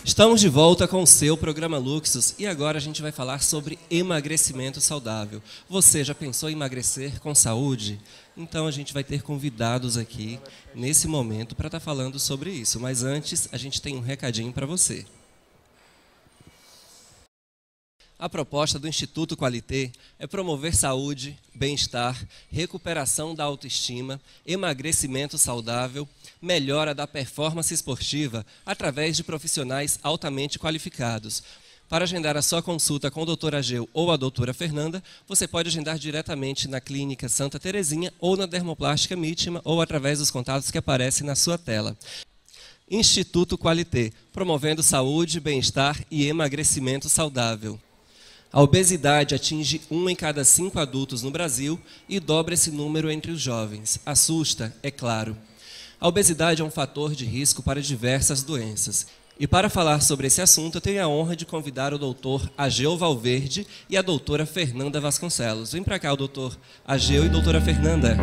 Estamos de volta com o seu programa Luxus e agora a gente vai falar sobre emagrecimento saudável. Você já pensou em emagrecer com saúde? Então a gente vai ter convidados aqui nesse momento para estar falando sobre isso. Mas antes a gente tem um recadinho para você. A proposta do Instituto Qualité é promover saúde, bem-estar, recuperação da autoestima, emagrecimento saudável, melhora da performance esportiva através de profissionais altamente qualificados. Para agendar a sua consulta com o Dr. Ageu ou a doutora Fernanda, você pode agendar diretamente na Clínica Santa Terezinha ou na Dermoplástica Mítima ou através dos contatos que aparecem na sua tela. Instituto Qualité, promovendo saúde, bem-estar e emagrecimento saudável. A obesidade atinge 1 em cada 5 adultos no Brasil e dobra esse número entre os jovens. Assusta, é claro. A obesidade é um fator de risco para diversas doenças. E para falar sobre esse assunto, eu tenho a honra de convidar o doutor Ageu Valverde e a doutora Fernanda Vasconcelos. Vem para cá, o doutor Ageu e doutora Fernanda.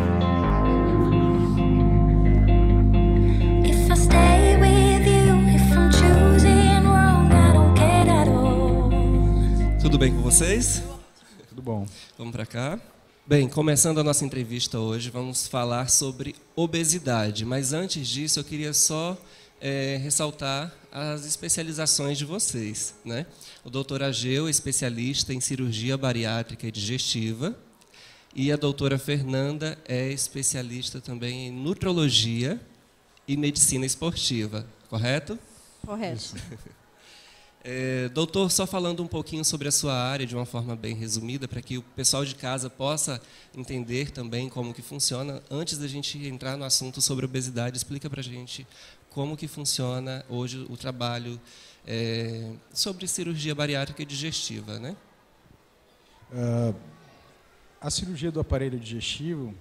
Tudo bem com vocês? Tudo bom. Vamos para cá. Bem, começando a nossa entrevista hoje, vamos falar sobre obesidade. Mas antes disso, eu queria só ressaltar as especializações de vocês, né? O doutor Ageu é especialista em cirurgia bariátrica e digestiva. E a doutora Fernanda é especialista também em nutrologia e medicina esportiva, correto? Correto. Doutor, só falando um pouquinho sobre a sua área de uma forma bem resumida, para que o pessoal de casa possa entender também como que funciona. Antes da gente entrar no assunto sobre obesidade, explica para a gente como que funciona hoje o trabalho sobre cirurgia bariátrica e digestiva, né? A cirurgia do aparelho digestivo,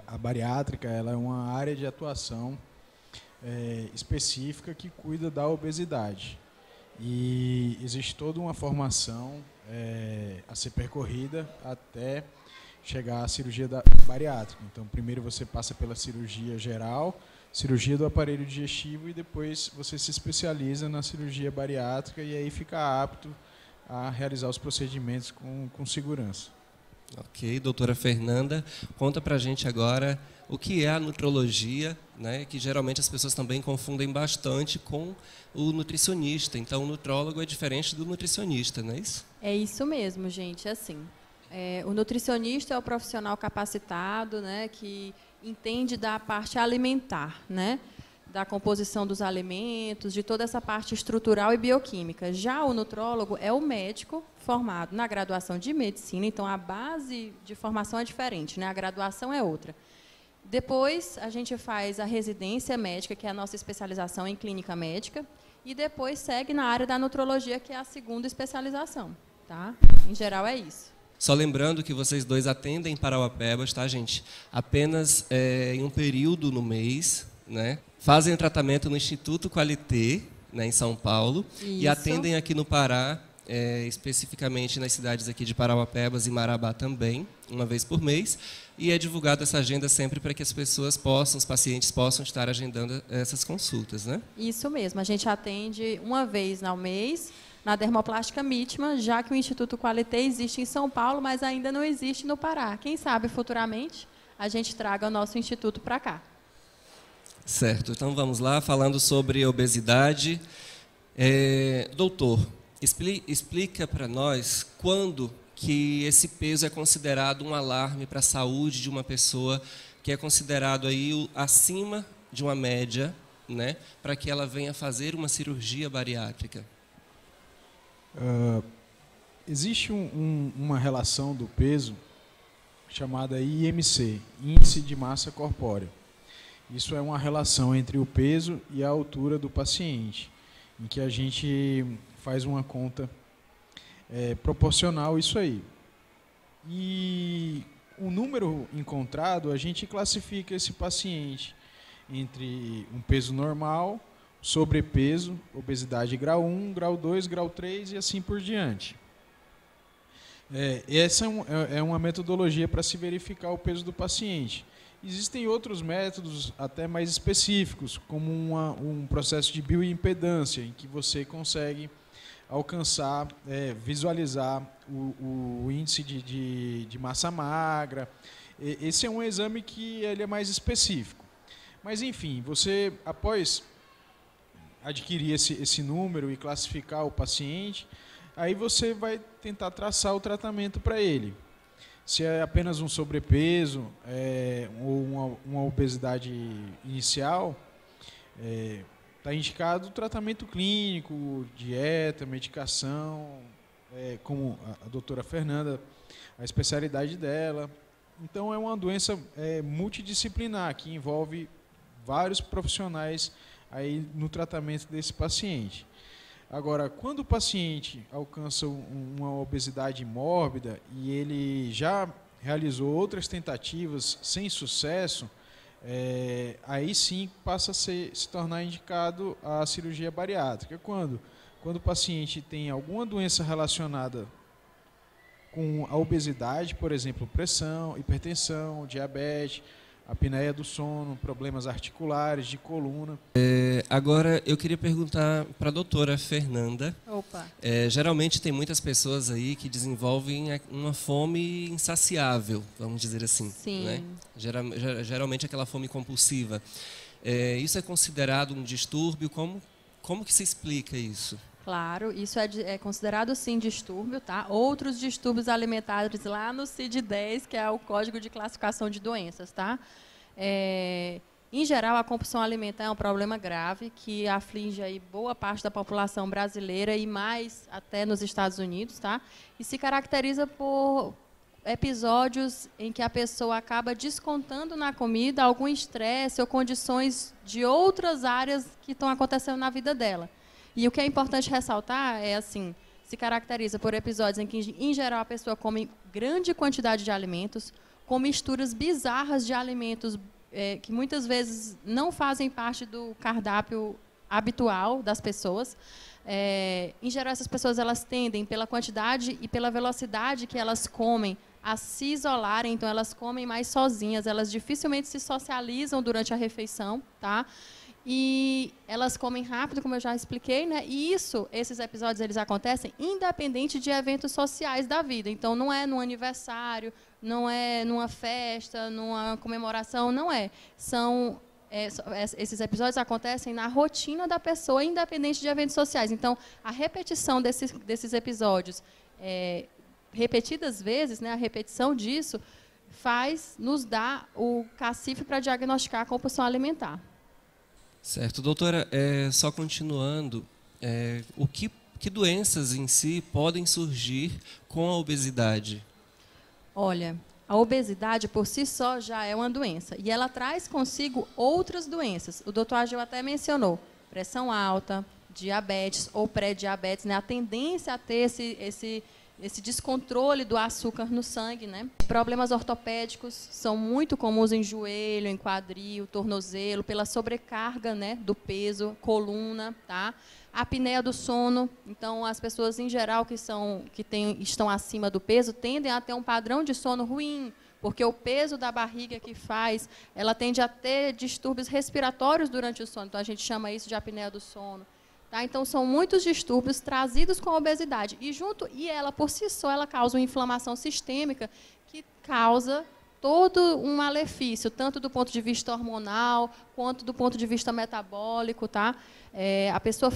a bariátrica, ela é uma área de atuação específica que cuida da obesidade. E existe toda uma formação a ser percorrida até chegar à cirurgia bariátrica. Então, primeiro você passa pela cirurgia geral, cirurgia do aparelho digestivo e depois você se especializa na cirurgia bariátrica e aí fica apto a realizar os procedimentos com segurança. Ok, doutora Fernanda, conta pra gente agora o que é a nutrologia, né, que geralmente as pessoas também confundem bastante com o nutricionista. Então, o nutrólogo é diferente do nutricionista, não é isso? É isso mesmo, gente. Assim, o nutricionista é o profissional capacitado, né, que entende da parte alimentar, né, da composição dos alimentos, de toda essa parte estrutural e bioquímica. Já o nutrólogo é o médico formado na graduação de medicina, então a base de formação é diferente, né? A graduação é outra. Depois a gente faz a residência médica, que é a nossa especialização em clínica médica, e depois segue na área da nutrologia, que é a segunda especialização, tá? Em geral é isso. Só lembrando que vocês dois atendem Parauapebas, tá, gente? Apenas em um período no mês, né? Fazem o tratamento no Instituto Qualité, né, em São Paulo, Isso. E atendem aqui no Pará, especificamente nas cidades aqui de Parauapebas e Marabá também, uma vez por mês. E é divulgada essa agenda sempre para que as pessoas possam, os pacientes possam estar agendando essas consultas, né? Isso mesmo, a gente atende uma vez ao mês na Dermoplástica Mítima, já que o Instituto Qualité existe em São Paulo, mas ainda não existe no Pará. Quem sabe futuramente a gente traga o nosso instituto para cá. Certo, então vamos lá, falando sobre obesidade. Doutor, explica para nós quando que esse peso é considerado um alarme para a saúde de uma pessoa que é considerado aí acima de uma média, né, para que ela venha fazer uma cirurgia bariátrica. Existe uma relação do peso chamada IMC, Índice de Massa Corpórea. Isso é uma relação entre o peso e a altura do paciente, em que a gente faz uma conta proporcional a isso aí. E o número encontrado, a gente classifica esse paciente entre um peso normal, sobrepeso, obesidade grau 1, grau 2, grau 3 e assim por diante. Essa é uma metodologia para se verificar o peso do paciente. Existem outros métodos até mais específicos, como um processo de bioimpedância, em que você consegue alcançar, visualizar o índice de massa magra. Esse é um exame que ele é mais específico. Mas, enfim, você, após adquirir esse número e classificar o paciente, aí você vai tentar traçar o tratamento para ele. Se é apenas um sobrepeso ou uma obesidade inicial, está indicado o tratamento clínico, dieta, medicação, como a doutora Fernanda, a especialidade dela. Então, é uma doença multidisciplinar, que envolve vários profissionais aí no tratamento desse paciente. Agora, quando o paciente alcança uma obesidade mórbida e ele já realizou outras tentativas sem sucesso, aí sim passa a se tornar indicado a cirurgia bariátrica. Quando o paciente tem alguma doença relacionada com a obesidade, por exemplo, pressão, hipertensão, diabetes, apneia do sono, problemas articulares, de coluna. Agora, eu queria perguntar para a doutora Fernanda. Opa. Geralmente tem muitas pessoas aí que desenvolvem uma fome insaciável, vamos dizer assim. Sim. Né? Geralmente aquela fome compulsiva. Isso é considerado um distúrbio? Como que se explica isso? Claro, isso é considerado sim distúrbio, tá? Outros distúrbios alimentares lá no CID-10, que é o Código de Classificação de Doenças, tá? Em geral, a compulsão alimentar é um problema grave que aflige aí boa parte da população brasileira e mais até nos Estados Unidos, tá? E se caracteriza por episódios em que a pessoa acaba descontando na comida algum estresse ou condições de outras áreas que estão acontecendo na vida dela. E o que é importante ressaltar é, assim, se caracteriza por episódios em que, em geral, a pessoa come grande quantidade de alimentos, com misturas bizarras de alimentos que muitas vezes não fazem parte do cardápio habitual das pessoas. Em geral, essas pessoas elas tendem, pela quantidade e pela velocidade que elas comem, a se isolarem, então elas comem mais sozinhas, elas dificilmente se socializam durante a refeição, tá? E elas comem rápido, como eu já expliquei, né? E esses episódios eles acontecem independente de eventos sociais da vida. Então, não é num aniversário, não é numa festa, numa comemoração, não é. Esses episódios acontecem na rotina da pessoa, independente de eventos sociais. Então, a repetição desses episódios, repetidas vezes, né? A repetição disso nos dá o cacife para diagnosticar a compulsão alimentar. Certo. Doutora, só continuando, que doenças em si podem surgir com a obesidade? Olha, a obesidade por si só já é uma doença e ela traz consigo outras doenças. O doutor Ageu até mencionou pressão alta, diabetes ou pré-diabetes, né? A tendência a ter esse descontrole do açúcar no sangue, né? Problemas ortopédicos são muito comuns em joelho, em quadril, tornozelo, pela sobrecarga, né, do peso, coluna, tá? Apneia do sono. Então, as pessoas em geral que estão acima do peso tendem a ter um padrão de sono ruim, porque o peso da barriga ela tende a ter distúrbios respiratórios durante o sono. Então, a gente chama isso de apneia do sono. Tá? Então, são muitos distúrbios trazidos com a obesidade. E ela, por si só, ela causa uma inflamação sistêmica que causa todo um malefício, tanto do ponto de vista hormonal, quanto do ponto de vista metabólico. Tá? A pessoa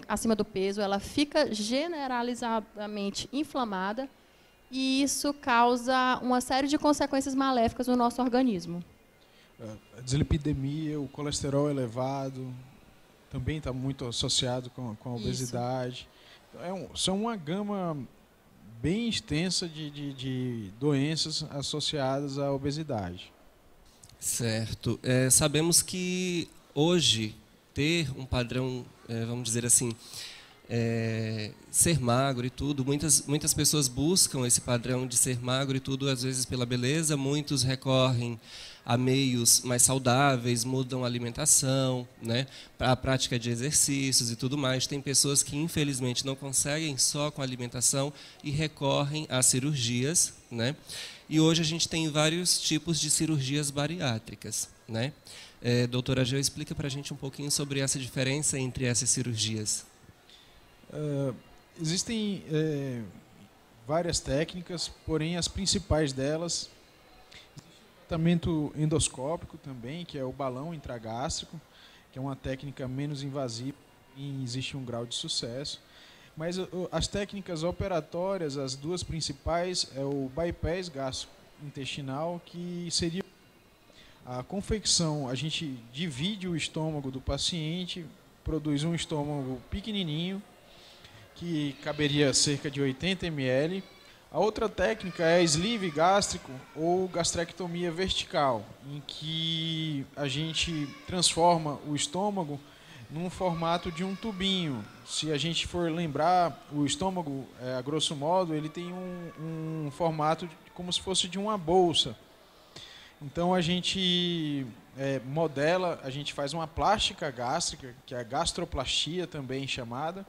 acima do peso, ela fica generalizadamente inflamada e isso causa uma série de consequências maléficas no nosso organismo. A dislipidemia, o colesterol elevado, também está muito associado com a obesidade. São uma gama bem extensa de doenças associadas à obesidade. Certo. Sabemos que hoje ter um padrão, vamos dizer assim, ser magro e tudo. Muitas pessoas buscam esse padrão de ser magro e tudo, às vezes pela beleza. Muitos recorrem a meios mais saudáveis, mudam a alimentação, né, para a prática de exercícios e tudo mais. Tem pessoas que, infelizmente, não conseguem só com a alimentação e recorrem a cirurgias, né? E hoje a gente tem vários tipos de cirurgias bariátricas, né? Doutora Ageu, explica para a gente um pouquinho sobre essa diferença entre essas cirurgias. Existem várias técnicas, porém as principais delas, tratamento endoscópico também, que é o balão intragástrico, que é uma técnica menos invasiva e existe um grau de sucesso. Mas as técnicas operatórias, as duas principais, é o bypass gastrointestinal, que seria a confecção. A gente divide o estômago do paciente, produz um estômago pequenininho, que caberia cerca de 80 ml. A outra técnica é sleeve gástrico ou gastrectomia vertical, em que a gente transforma o estômago num formato de um tubinho. Se a gente for lembrar, o estômago, a grosso modo, ele tem um formato como se fosse de uma bolsa. Então a gente modela, a gente faz uma plástica gástrica, que é a gastroplastia também chamada,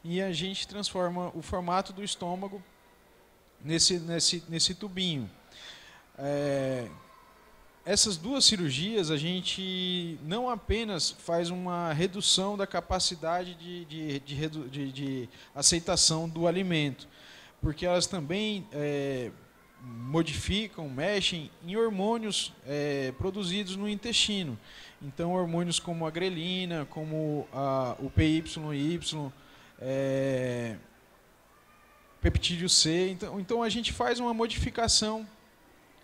e a gente transforma o formato do estômago nesse tubinho. Essas duas cirurgias, a gente não apenas faz uma redução da capacidade de aceitação do alimento, porque elas também modificam, mexem em hormônios produzidos no intestino. Então, hormônios como a grelina, como o PYY, peptídeo C. Então, a gente faz uma modificação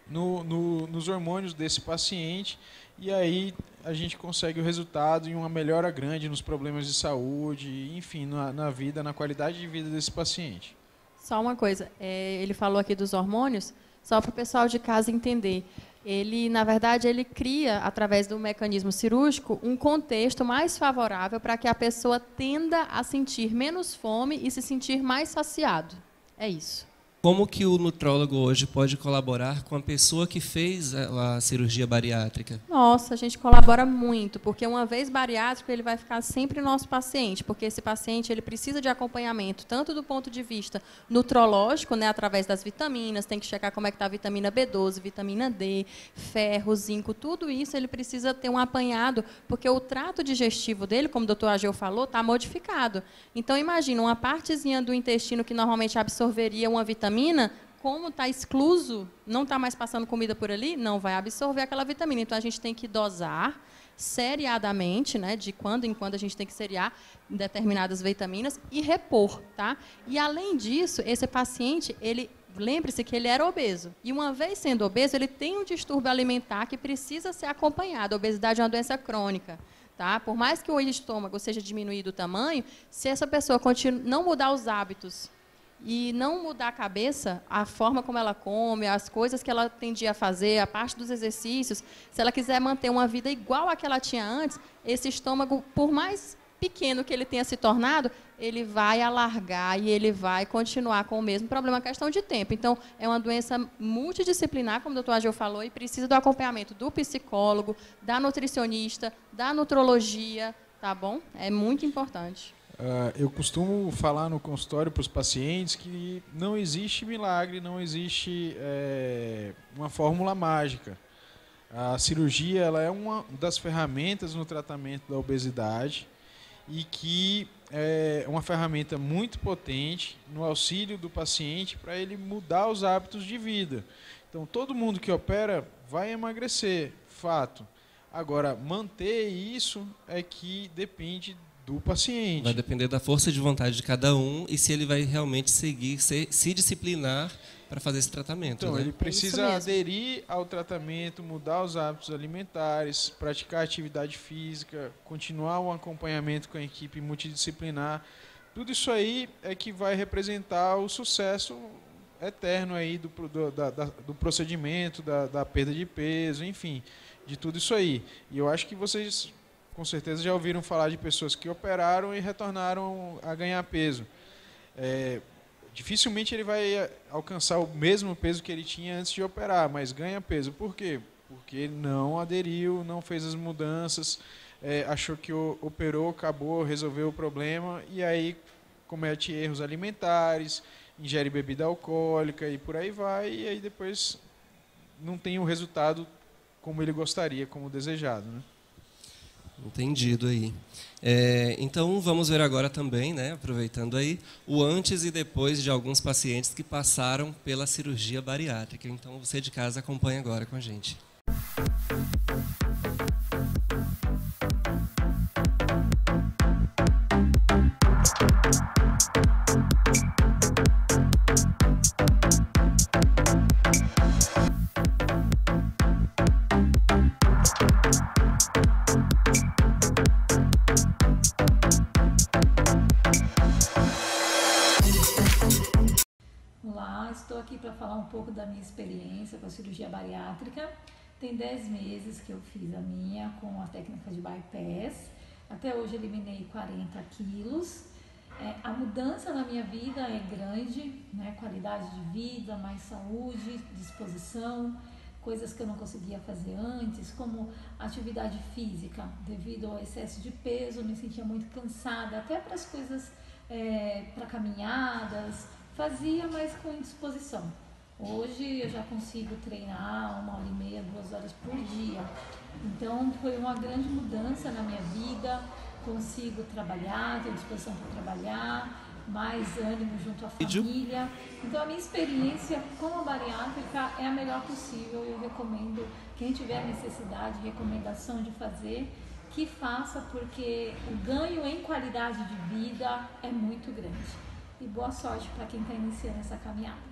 nos hormônios desse paciente, e aí a gente consegue o resultado e uma melhora grande nos problemas de saúde, enfim, na vida, na qualidade de vida desse paciente. Só uma coisa, ele falou aqui dos hormônios, só para o pessoal de casa entender. Ele, na verdade, ele cria, através do mecanismo cirúrgico, um contexto mais favorável para que a pessoa tenda a sentir menos fome e se sentir mais saciado. É isso. Como que o nutrólogo hoje pode colaborar com a pessoa que fez a cirurgia bariátrica? Nossa, a gente colabora muito, porque uma vez bariátrico, ele vai ficar sempre nosso paciente, porque esse paciente ele precisa de acompanhamento, tanto do ponto de vista nutrológico, né, através das vitaminas, tem que checar como é que está a vitamina B12, vitamina D, ferro, zinco, tudo isso ele precisa ter um apanhado, porque o trato digestivo dele, como o doutor Ageu falou, está modificado. Então, imagina, uma partezinha do intestino que normalmente absorveria uma vitamina, como está excluso, não está mais passando comida por ali, não vai absorver aquela vitamina. Então, a gente tem que dosar seriadamente, né, de quando em quando a gente tem que seriar determinadas vitaminas e repor. Tá? E, além disso, esse paciente, lembre-se que ele era obeso. E, uma vez sendo obeso, ele tem um distúrbio alimentar que precisa ser acompanhado. A obesidade é uma doença crônica. Tá? Por mais que o estômago seja diminuído o tamanho, se essa pessoa não mudar os hábitos e não mudar a cabeça, a forma como ela come, as coisas que ela tendia a fazer, a parte dos exercícios, se ela quiser manter uma vida igual a que ela tinha antes, esse estômago, por mais pequeno que ele tenha se tornado, ele vai alargar e ele vai continuar com o mesmo problema, questão de tempo. Então, é uma doença multidisciplinar, como o doutor Ageu falou, e precisa do acompanhamento do psicólogo, da nutricionista, da nutrologia, tá bom? É muito importante. Eu costumo falar no consultório para os pacientes que não existe milagre, não existe uma fórmula mágica. A cirurgia ela é uma das ferramentas no tratamento da obesidade e que é uma ferramenta muito potente no auxílio do paciente para ele mudar os hábitos de vida. Então, todo mundo que opera vai emagrecer, fato. Agora, manter isso é que depende do paciente. Vai depender da força de vontade de cada um e se ele vai realmente seguir, se disciplinar para fazer esse tratamento. Então, né? ele precisa aderir ao tratamento, mudar os hábitos alimentares, praticar atividade física, continuar um acompanhamento com a equipe multidisciplinar. Tudo isso aí é que vai representar o sucesso eterno aí do procedimento, da perda de peso, enfim, de tudo isso aí. E eu acho que vocês com certeza já ouviram falar de pessoas que operaram e retornaram a ganhar peso. Dificilmente ele vai alcançar o mesmo peso que ele tinha antes de operar, mas ganha peso. Por quê? Porque não aderiu, não fez as mudanças, achou que operou, acabou, resolveu o problema, e aí comete erros alimentares, ingere bebida alcoólica e por aí vai, e aí depois não tem o resultado como ele gostaria, como desejado, né? Entendido aí. Então, vamos ver agora também, né, aproveitando aí, o antes e depois de alguns pacientes que passaram pela cirurgia bariátrica. Então, você de casa acompanha agora com a gente. Olá, estou aqui para falar um pouco da minha experiência com a cirurgia bariátrica. Tem 10 meses que eu fiz a minha com a técnica de bypass. Até hoje eliminei 40 quilos. A mudança na minha vida é grande, né? Qualidade de vida, mais saúde, disposição, coisas que eu não conseguia fazer antes, como atividade física. Devido ao excesso de peso, eu me sentia muito cansada, até para as coisas, para caminhadas, fazia, mas com indisposição. Hoje eu já consigo treinar 1h30, 2 horas por dia. Então foi uma grande mudança na minha vida. Consigo trabalhar, tenho disposição para trabalhar, mais ânimo junto à família. Então a minha experiência com a bariátrica é a melhor possível. Eu recomendo, quem tiver necessidade, recomendação de fazer, que faça, porque o ganho em qualidade de vida é muito grande. E boa sorte para quem está iniciando essa caminhada.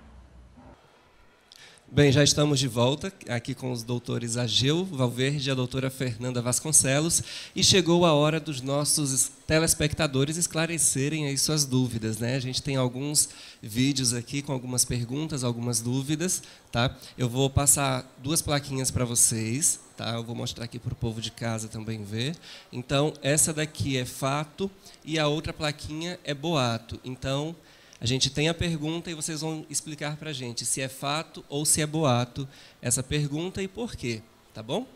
Bem, já estamos de volta aqui com os doutores Ageu Valverde e a doutora Fernanda Vasconcelos, e chegou a hora dos nossos telespectadores esclarecerem aí suas dúvidas, né? A gente tem alguns vídeos aqui com algumas perguntas, algumas dúvidas, tá? Eu vou passar 2 plaquinhas para vocês, tá? Eu vou mostrar aqui para o povo de casa também ver. Então, essa daqui é fato e a outra plaquinha é boato. Então, a gente tem a pergunta e vocês vão explicar para a gente se é fato ou se é boato essa pergunta e por quê, tá bom?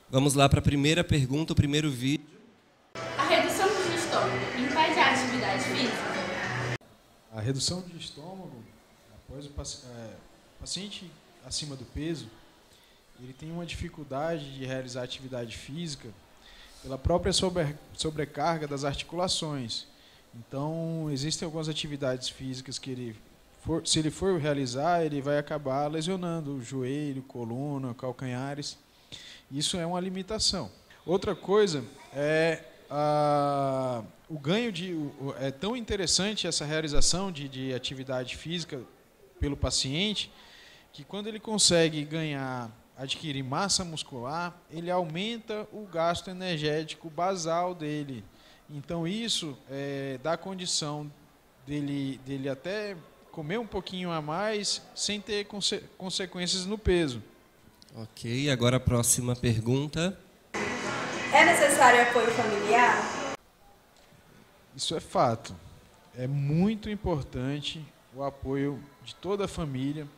Vamos lá para a primeira pergunta, o primeiro vídeo. A redução do estômago impede a atividade física? A redução de estômago, após o paciente acima do peso, ele tem uma dificuldade de realizar atividade física pela própria sobrecarga das articulações. Então, existem algumas atividades físicas que se ele for realizar, ele vai acabar lesionando o joelho, coluna, calcanhares. Isso é uma limitação. Outra coisa é o ganho é tão interessante essa realização de atividade física pelo paciente, que quando ele consegue adquirir massa muscular, ele aumenta o gasto energético basal dele. Então isso dá condição dele até comer um pouquinho a mais sem ter consequências no peso. Ok, agora a próxima pergunta. É necessário apoio familiar? Isso é fato. É muito importante o apoio de toda a família.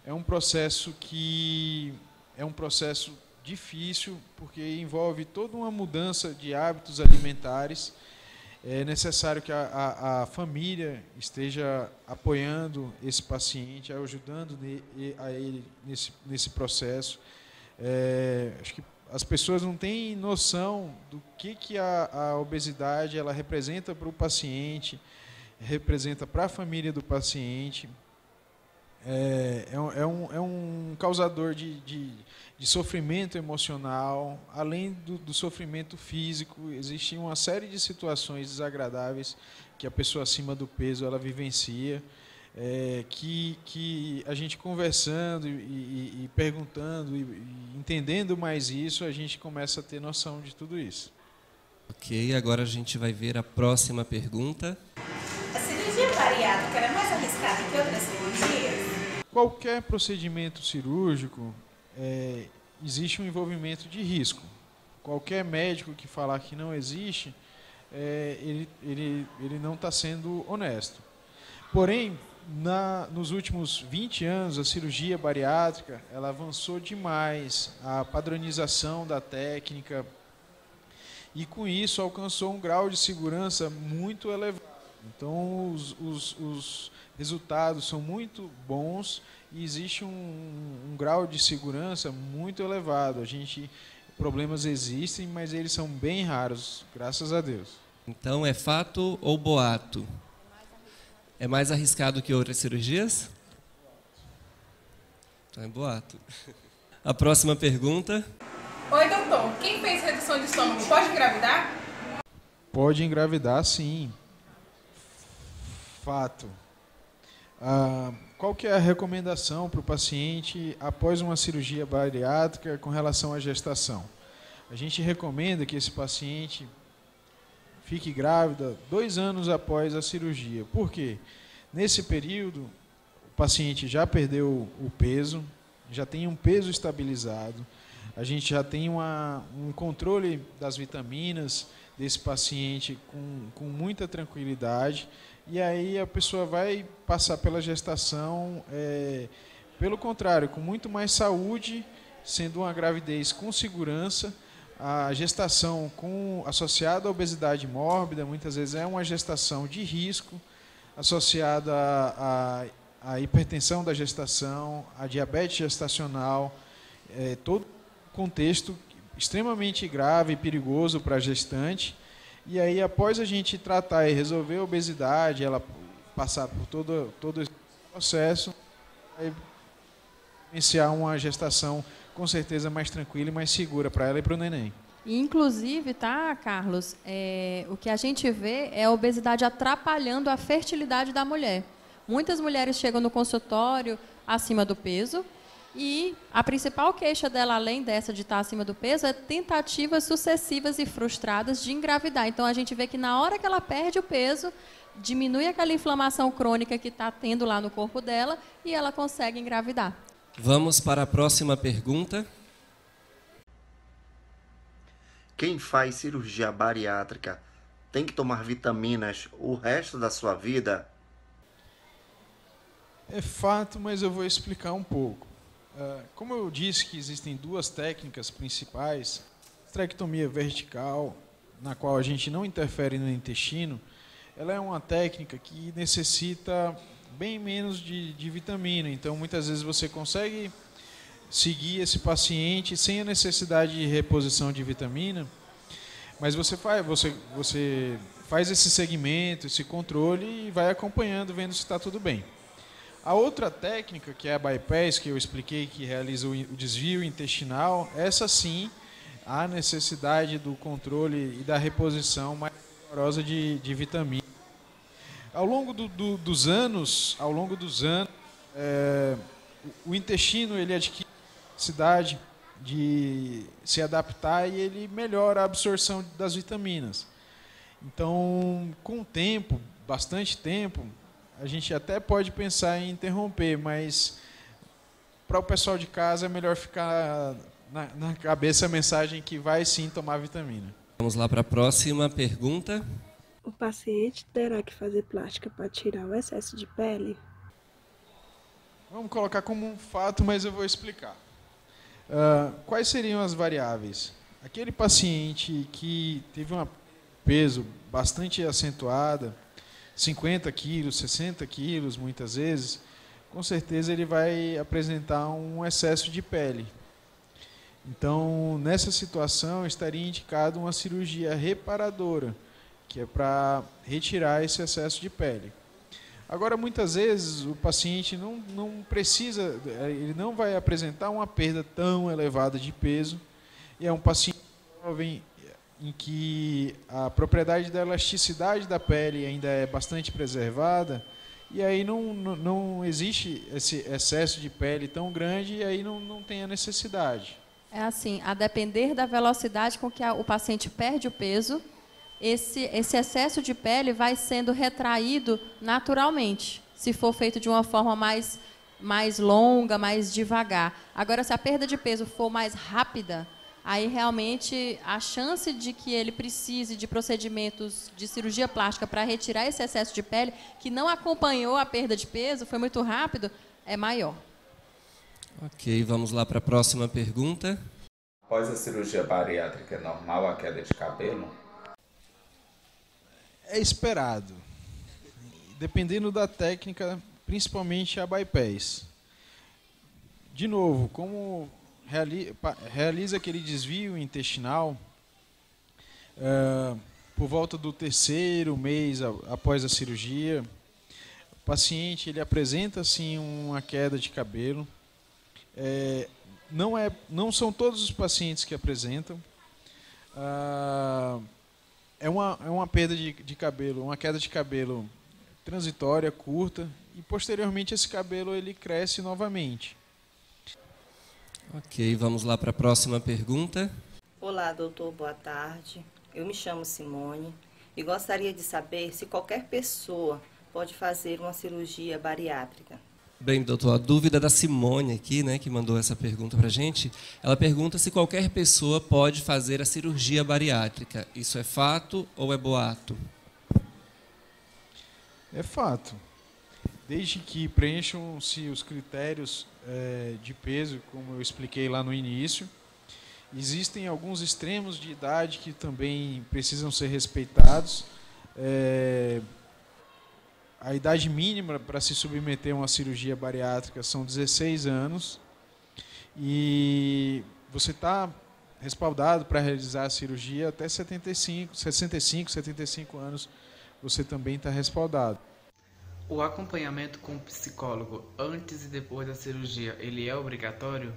É um processo difícil, porque envolve toda uma mudança de hábitos alimentares. É necessário que a família esteja apoiando esse paciente, ajudando a ele nesse processo. Acho que as pessoas não têm noção do que a obesidade ela representa para o paciente, representa para a família do paciente. É um causador de sofrimento emocional, além do sofrimento físico. Existe uma série de situações desagradáveis que a pessoa acima do peso ela vivencia, que a gente conversando e perguntando e entendendo mais isso, a gente começa a ter noção de tudo isso. Ok, agora a gente vai ver a próxima pergunta. A cirurgia bariátrica é mais arriscada que outras cirurgias? Qualquer procedimento cirúrgico existe um envolvimento de risco. qualquer médico que falar que não existe, ele não está sendo honesto. Porém, nos últimos 20 anos, a cirurgia bariátrica ela avançou demais, a padronização da técnica, e com isso alcançou um grau de segurança muito elevado. Então, os resultados são muito bons e existe um grau de segurança muito elevado. Problemas existem, mas eles são bem raros, graças a Deus. Então, é fato ou boato? É mais arriscado que outras cirurgias? Então é boato. A próxima pergunta. Oi, doutor. Quem fez redução de estômago pode engravidar? Pode engravidar, sim. Fato. Qual que é a recomendação para o paciente após uma cirurgia bariátrica com relação à gestação? A gente recomenda que esse paciente fique grávida 2 anos após a cirurgia. Por quê? Nesse período, o paciente já perdeu o peso, já tem um peso estabilizado, a gente já tem um controle das vitaminas desse paciente com muita tranquilidade, e aí a pessoa vai passar pela gestação, pelo contrário, com muito mais saúde, sendo uma gravidez com segurança. A gestação associada à obesidade mórbida, muitas vezes é uma gestação de risco, associada à hipertensão da gestação, à diabetes gestacional, todo contexto extremamente grave e perigoso para a gestante. E aí, após a gente tratar e resolver a obesidade, ela passar por todo esse processo, vai iniciar uma gestação com certeza mais tranquila e mais segura para ela e para o neném. Inclusive, tá, Carlos, o que a gente vê é a obesidade atrapalhando a fertilidade da mulher. Muitas mulheres chegam no consultório acima do peso, e a principal queixa dela, além dessa de estar acima do peso, é tentativas sucessivas e frustradas de engravidar. Então, a gente vê que na hora que ela perde o peso, diminui aquela inflamação crônica que está tendo lá no corpo dela e ela consegue engravidar. Vamos para a próxima pergunta. Quem faz cirurgia bariátrica tem que tomar vitaminas o resto da sua vida? É fato, mas eu vou explicar um pouco. Como eu disse que existem 2 técnicas principais, estrectomia vertical, na qual a gente não interfere no intestino, ela é uma técnica que necessita bem menos de vitamina. Então, muitas vezes você consegue seguir esse paciente sem a necessidade de reposição de vitamina, mas você faz esse segmento, esse controle e vai acompanhando, vendo se está tudo bem. A outra técnica, que é a bypass, que eu expliquei, que realiza o desvio intestinal, essa sim, há necessidade do controle e da reposição mais rigorosa de vitamina. Ao longo dos anos, o intestino ele adquire a necessidade de se adaptar e ele melhora a absorção das vitaminas. Então, com o tempo, bastante tempo, a gente até pode pensar em interromper, mas para o pessoal de casa é melhor ficar na cabeça a mensagem que vai sim tomar vitamina. Vamos lá para a próxima pergunta. O paciente terá que fazer plástica para tirar o excesso de pele? Vamos colocar como um fato, mas eu vou explicar. Quais seriam as variáveis? Aquele paciente que teve um peso bastante acentuado, 50 quilos, 60 quilos, muitas vezes, com certeza ele vai apresentar um excesso de pele. Então, nessa situação, estaria indicado uma cirurgia reparadora, que é para retirar esse excesso de pele. Agora, muitas vezes, o paciente não precisa, ele não vai apresentar uma perda tão elevada de peso, e é um paciente jovem, em que a propriedade da elasticidade da pele ainda é bastante preservada, e aí não existe esse excesso de pele tão grande, e aí não tem a necessidade. É assim, a depender da velocidade com que o paciente perde o peso, esse excesso de pele vai sendo retraído naturalmente, se for feito de uma forma mais longa, mais devagar. Agora, se a perda de peso for mais rápida, aí realmente a chance de que ele precise de procedimentos de cirurgia plástica para retirar esse excesso de pele, que não acompanhou a perda de peso, foi muito rápido, é maior. Ok, vamos lá para a próxima pergunta. Após a cirurgia bariátrica, é normal a queda de cabelo? É esperado. Dependendo da técnica, principalmente a bypass. De novo, como realiza aquele desvio intestinal, por volta do 3º mês após a cirurgia, o paciente ele apresenta sim uma queda de cabelo. Não são todos os pacientes que apresentam. É uma perda de cabelo, uma queda de cabelo transitória, curta, e posteriormente esse cabelo ele cresce novamente. Ok, vamos lá para a próxima pergunta. Olá, doutor, boa tarde. Eu me chamo Simone e gostaria de saber se qualquer pessoa pode fazer uma cirurgia bariátrica. Bem, doutor, a dúvida da Simone aqui, né, que mandou essa pergunta para a gente, ela pergunta se qualquer pessoa pode fazer a cirurgia bariátrica. Isso é fato ou é boato? É fato. Desde que preencham-se os critérios de peso, como eu expliquei lá no início. Existem alguns extremos de idade que também precisam ser respeitados. A idade mínima para se submeter a uma cirurgia bariátrica são 16 anos. E você está respaldado para realizar a cirurgia até 65, 75 anos. Você também está respaldado. O acompanhamento com o psicólogo antes e depois da cirurgia, ele é obrigatório?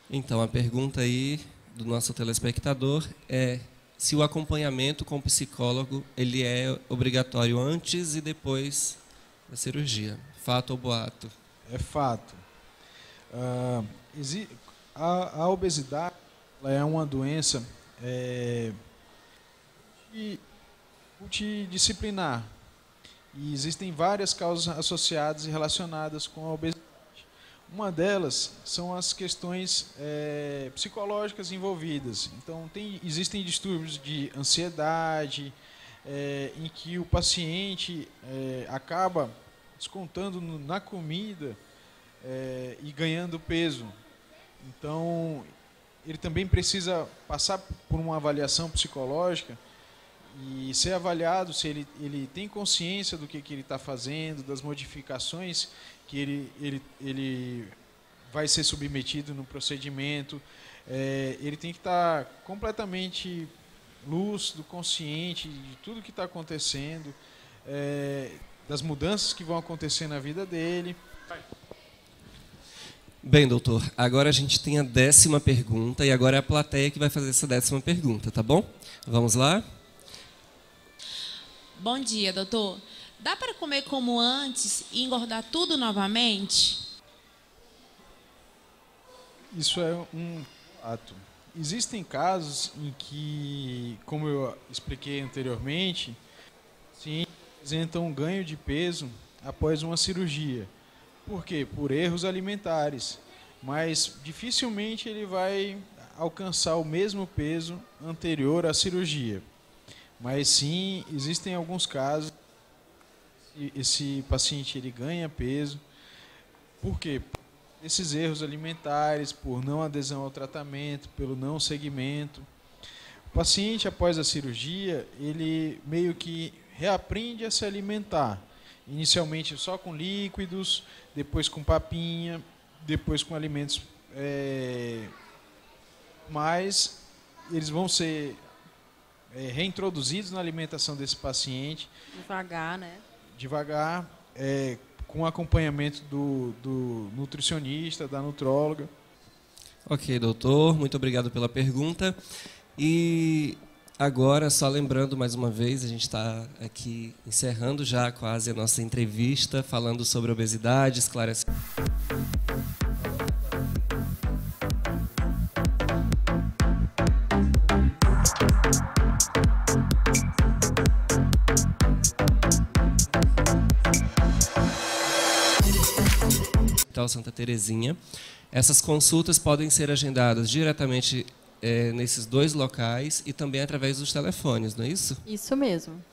Então, a pergunta aí do nosso telespectador é se o acompanhamento com o psicólogo ele é obrigatório antes e depois da cirurgia. Fato ou boato? É fato. A obesidade ela é uma doença multidisciplinar. E existem várias causas associadas e relacionadas com a obesidade. Uma delas são as questões psicológicas envolvidas. Então, existem distúrbios de ansiedade, em que o paciente acaba descontando na comida e ganhando peso. Então, ele também precisa passar por uma avaliação psicológica e ser avaliado se ele tem consciência do que ele está fazendo, das modificações que ele vai ser submetido no procedimento. Ele tem que estar completamente lúcido, consciente de tudo que está acontecendo, das mudanças que vão acontecer na vida dele. Bem, doutor, agora a gente tem a 10ª pergunta e agora é a plateia que vai fazer essa 10ª pergunta, tá bom? Vamos lá? Bom dia, doutor. Dá para comer como antes e engordar tudo novamente? Isso é um fato. Existem casos em que, como eu expliquei anteriormente, sim, apresentam um ganho de peso após uma cirurgia. Por quê? Por erros alimentares. Mas dificilmente ele vai alcançar o mesmo peso anterior à cirurgia. Mas sim, existem alguns casos esse paciente ele ganha peso. Por quê? Esses erros alimentares, por não adesão ao tratamento, pelo não segmento. O paciente, após a cirurgia, ele meio que reaprende a se alimentar. Inicialmente só com líquidos, depois com papinha, depois com alimentos mas eles vão ser reintroduzidos na alimentação desse paciente. Devagar, né? Devagar, com acompanhamento do nutricionista, da nutróloga. Ok, doutor, muito obrigado pela pergunta. E agora, só lembrando mais uma vez, a gente está aqui encerrando já quase a nossa entrevista, falando sobre obesidade, esclarecendo. Santa Terezinha. Essas consultas podem ser agendadas diretamente nesses 2 locais e também através dos telefones, não é isso? Isso mesmo.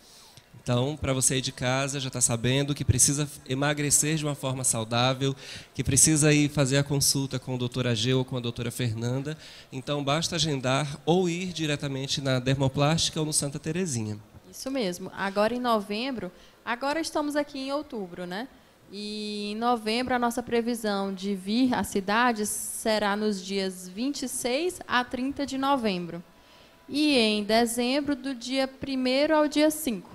Então, para você aí de casa, já está sabendo que precisa emagrecer de uma forma saudável, que precisa ir fazer a consulta com o Dr. Ageu ou com a doutora Fernanda. Então, basta agendar ou ir diretamente na Dermoplástica ou no Santa Terezinha. Isso mesmo. Agora em novembro, agora estamos aqui em outubro, né? E em novembro a nossa previsão de vir à cidade será nos dias 26 a 30 de novembro. E em dezembro, do dia 1º ao dia 5.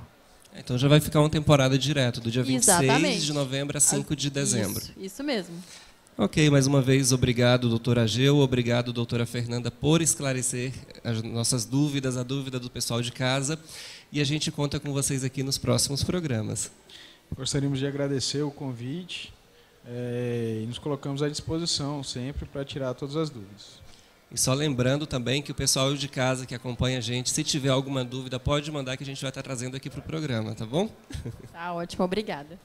Então já vai ficar uma temporada direto, do dia 26 Exatamente. de novembro a 5 de dezembro. Isso mesmo. Ok, mais uma vez, obrigado, doutor Ageu, obrigado, doutora Fernanda, por esclarecer as nossas dúvidas, a dúvida do pessoal de casa. E a gente conta com vocês aqui nos próximos programas. Gostaríamos de agradecer o convite e nos colocamos à disposição sempre para tirar todas as dúvidas. E só lembrando também que o pessoal de casa que acompanha a gente, se tiver alguma dúvida, pode mandar que a gente vai estar trazendo aqui para o programa, tá bom? Tá ótimo, obrigada.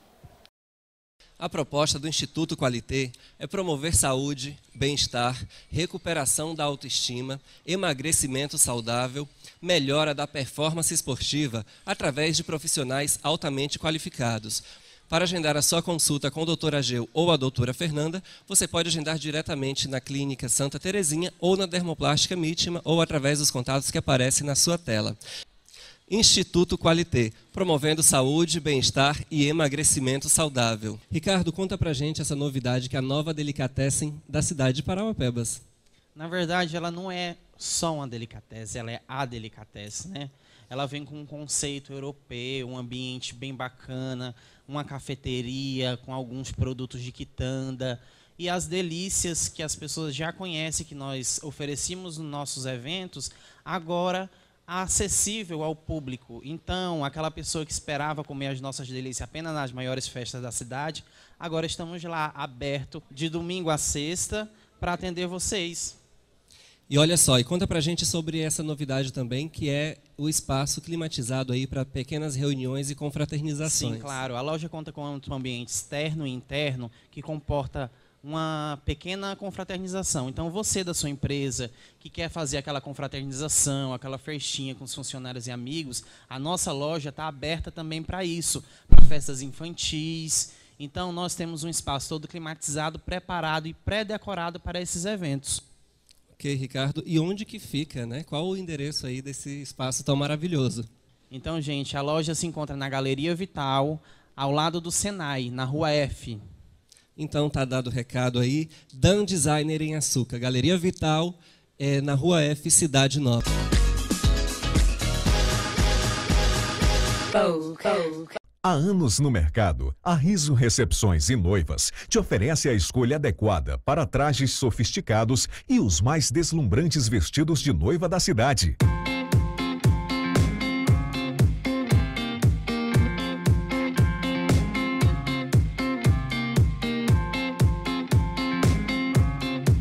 A proposta do Instituto Qualité é promover saúde, bem-estar, recuperação da autoestima, emagrecimento saudável, melhora da performance esportiva através de profissionais altamente qualificados. Para agendar a sua consulta com o Dr. Ageu ou a doutora Fernanda, você pode agendar diretamente na Clínica Santa Terezinha ou na Dermoplástica Mítima ou através dos contatos que aparecem na sua tela. Instituto Qualité, promovendo saúde, bem-estar e emagrecimento saudável. Ricardo, conta pra gente essa novidade que é a nova delicatessen da cidade de Parauapebas. Na verdade, ela não é só uma delicatessen, ela é a delicatessen, né? Ela vem com um conceito europeu, um ambiente bem bacana, uma cafeteria com alguns produtos de quitanda e as delícias que as pessoas já conhecem, que nós oferecemos nos nossos eventos, agora acessível ao público. Então, aquela pessoa que esperava comer as nossas delícias apenas nas maiores festas da cidade, agora estamos lá, aberto de domingo a sexta, para atender vocês. E olha só, e conta pra gente sobre essa novidade também, que é o espaço climatizado aí para pequenas reuniões e confraternizações. Sim, claro. A loja conta com um ambiente externo e interno que comporta uma pequena confraternização. Então, você da sua empresa que quer fazer aquela confraternização, aquela festinha com os funcionários e amigos, a nossa loja está aberta também para isso, para festas infantis. Então, nós temos um espaço todo climatizado, preparado e pré-decorado para esses eventos. Ok, Ricardo. E onde que fica, né? Qual o endereço aí desse espaço tão maravilhoso? Então, gente, a loja se encontra na Galeria Vital, ao lado do Senai, na Rua F. Então, tá dado o recado aí. Dan Designer em Açúcar. Galeria Vital, na Rua F, Cidade Nova. Há anos no mercado, a Riso Recepções e Noivas te oferece a escolha adequada para trajes sofisticados e os mais deslumbrantes vestidos de noiva da cidade.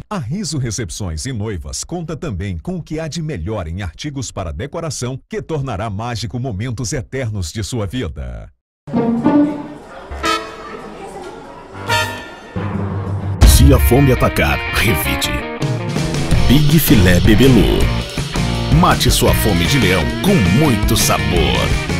A Riso Recepções e Noivas conta também com o que há de melhor em artigos para decoração que tornará mágico momentos eternos de sua vida. Se a fome atacar, revide. Big Filé Bebelu. Mate sua fome de leão com muito sabor.